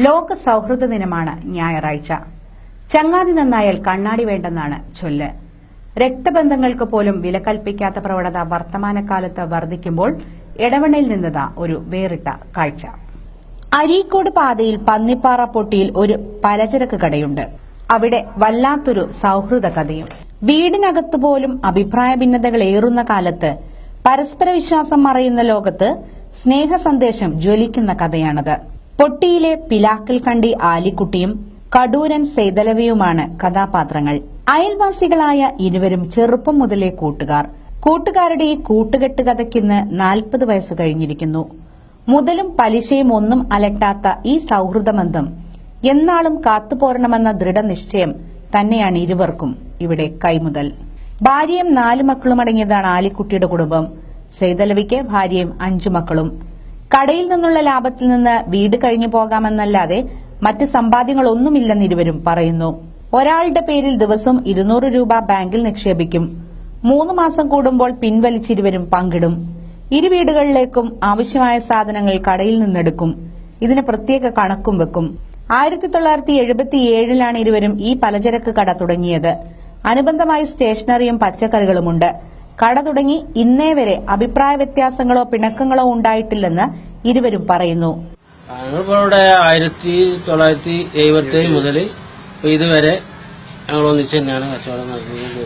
ലോക സൗഹൃദ ദിനമാണ് ഞായറാഴ്ച. ചങ്ങാതി നന്നായാൽ കണ്ണാടി വേണ്ടെന്നാണ് ചൊല്ല്. രക്തബന്ധങ്ങൾക്ക് പോലും വില കൽപ്പിക്കാത്ത പ്രവണത വർത്തമാനകാലത്ത് വർദ്ധിക്കുമ്പോൾ എടവണ്ണയിൽ നിന്നതാ ഒരു വേറിട്ട കാഴ്ച. അരീക്കോട് പാതയിൽ പന്നിപ്പാറ പൊട്ടിയിൽ ഒരു പലചരക്ക് കടയുണ്ട്. അവിടെ വല്ലാത്തൊരു സൗഹൃദ കഥയും. വീടിനകത്ത് പോലും അഭിപ്രായ ഭിന്നതകൾ ഏറുന്ന കാലത്ത് പരസ്പര വിശ്വാസം മറയുന്ന ലോകത്ത് സ്നേഹ സന്ദേശം ജ്വലിക്കുന്ന കഥയാണത്. പൊട്ടിയിലെ പിലാക്കൽ കണ്ടി ആലിക്കുട്ടിയും കടൂരൻ സേതലവിയുമാണ് കഥാപാത്രങ്ങൾ. അയൽവാസികളായ ഇരുവരും ചെറുപ്പം മുതലേ കൂട്ടുകാരുടെ ഈ കൂട്ടുകെട്ട് കഥയ്ക്കിന്ന് 40 വയസ്സ് കഴിഞ്ഞിരിക്കുന്നു. മുതലും പലിശയും ഒന്നും അലട്ടാത്ത ഈ സൗഹൃദബന്ധം എന്നാളും കാത്തുപോരണമെന്ന ദൃഢനിശ്ചയം തന്നെയാണ് ഇരുവർക്കും ഇവിടെ കൈമുതൽ. ഭാര്യയും 4 മക്കളും അടങ്ങിയതാണ് ആലിക്കുട്ടിയുടെ കുടുംബം. സേതലവിക്ക് ഭാര്യയും 5 മക്കളും. കടയിൽ നിന്നുള്ള ലാഭത്തിൽ നിന്ന് വീട് കഴിഞ്ഞു പോകാമെന്നല്ലാതെ മറ്റ് സമ്പാദ്യങ്ങളൊന്നുമില്ലെന്ന് ഇരുവരും പറയുന്നു. ഒരാളുടെ പേരിൽ ദിവസം 200 രൂപ ബാങ്കിൽ നിക്ഷേപിക്കും. 3 മാസം കൂടുമ്പോൾ പിൻവലിച്ചിരുവരും പങ്കിടും. ഇരു വീടുകളിലേക്കും ആവശ്യമായ സാധനങ്ങൾ കടയിൽ നിന്നെടുക്കും. ഇതിന് പ്രത്യേക കണക്കും വെക്കും. 1977 ഇരുവരും ഈ പലചരക്ക് കട തുടങ്ങിയത്. അനുബന്ധമായി സ്റ്റേഷനറിയും പച്ചക്കറികളുമുണ്ട്. കട തുടങ്ങി ഇന്നേ വരെ അഭിപ്രായ വ്യത്യാസങ്ങളോ പിണക്കങ്ങളോ ഉണ്ടായിട്ടില്ലെന്ന് ഇരുവരും പറയുന്നു. ഞങ്ങളിവിടെ 1977 മുതൽ ഇതുവരെ ഞങ്ങൾ ഒന്നിച്ച് തന്നെയാണ് കച്ചവടം നടത്തുന്നത്.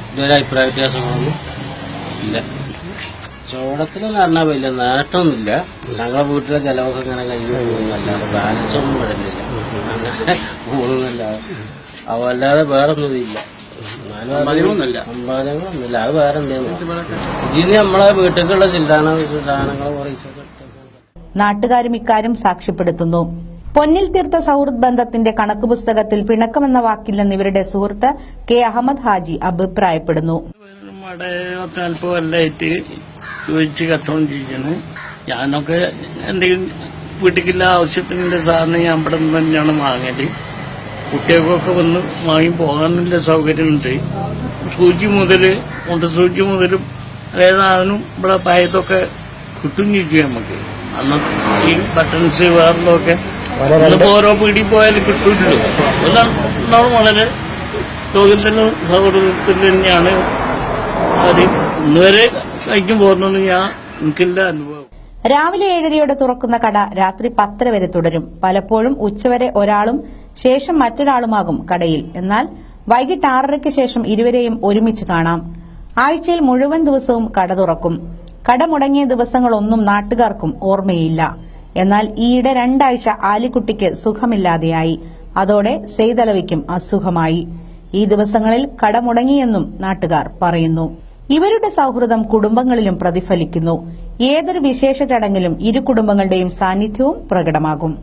ഇതുവരെ അഭിപ്രായ വ്യത്യാസങ്ങളൊന്നും ഇല്ല. കച്ചവടത്തിലെന്ന് പറഞ്ഞാൽ വലിയ നേട്ടമൊന്നുമില്ല. ഞങ്ങളെ വീട്ടിലെ ചെലവൊക്കെ ഇങ്ങനെ കഴിഞ്ഞു പോകുന്നല്ലാതെ ബാലൻസ് ഒന്നും വിടുന്നില്ല. അങ്ങനെ പോകുന്നില്ല. അതല്ലാതെ വേറൊന്നുമില്ല. സമ്പാദ്യങ്ങളൊന്നുമില്ല. അത് വേറെ എന്തെങ്കിലും ഇതിന് നമ്മളെ വീട്ടിലുള്ള ചില്ലാനങ്ങളെ കുറയിച്ചൊക്കെ. നാട്ടുകാരും ഇക്കാര്യം സാക്ഷ്യപ്പെടുത്തുന്നു. പൊന്നിൽ തീർത്ത സൗഹൃദ ബന്ധത്തിന്റെ കണക്ക് പുസ്തകത്തിൽ പിണക്കമെന്ന വാക്കില്ലെന്ന് ഇവരുടെ സുഹൃത്ത് കെ അഹമ്മദ് ഹാജി അഭിപ്രായപ്പെടുന്നു. 40 കൊല്ലമായിട്ട് ചോദിച്ച് കച്ചവടം ചെയ്യാണ്. ഞാനൊക്കെ എന്തെങ്കിലും വീട്ടിലുള്ള ആവശ്യത്തിന്റെ സാധനം ഞാൻ ഇവിടെ നിന്ന് തന്നെയാണ് വാങ്ങല്. കുട്ടികൾക്കൊക്കെ വന്ന് വാങ്ങി പോകാനുള്ള സൗകര്യമുണ്ട്. സൂചി മുതൽ മുട്ടസൂചി മുതലും ഏതാനും ഇവിടെ പായത്തൊക്കെ കിട്ടും ചെയ്യും നമുക്ക്. അന്നത്തെ ഈ ബട്ടൺസ് വേറെന്തൊക്കെ ഇന്നിപ്പോ ഓരോ പീടി പോയാലും കിട്ടൂല്ലോ. എല്ലാം വളരെ ലോകത്തിന്റെ സൗഹൃദത്തിൽ തന്നെയാണ് അത് ഇന്നുവരെ കഴിക്കും പോകുന്നത്. എനിക്കില്ല അനുഭവം. രാവിലെ 7:30 തുറക്കുന്ന കട രാത്രി 10 വരെ തുടരും. പലപ്പോഴും ഉച്ചവരെ ഒരാളും ശേഷം മറ്റൊരാളുമാകും കടയിൽ. എന്നാൽ വൈകിട്ട് 6:30 ശേഷം ഇരുവരെയും ഒരുമിച്ച് കാണാം. ആഴ്ചയിൽ മുഴുവൻ ദിവസവും കട തുറക്കും. കട മുടങ്ങിയ ദിവസങ്ങളൊന്നും നാട്ടുകാർക്കും ഓർമ്മയില്ല. എന്നാൽ ഈയിടെ 2 ആഴ്ച ആലിക്കുട്ടിക്ക് സുഖമില്ലാതെയായി. അതോടെ സേതലവിക്കും അസുഖമായി. ഈ ദിവസങ്ങളിൽ കട മുടങ്ങിയെന്നും നാട്ടുകാർ പറയുന്നു. ഇവരുടെ സൗഹൃദം കുടുംബങ്ങളിലും പ്രതിഫലിക്കുന്നു. ഏതൊരു വിശേഷ ചടങ്ങിലും ഇരു കുടുംബങ്ങളുടെയും സാന്നിധ്യവും പ്രകടമാകും.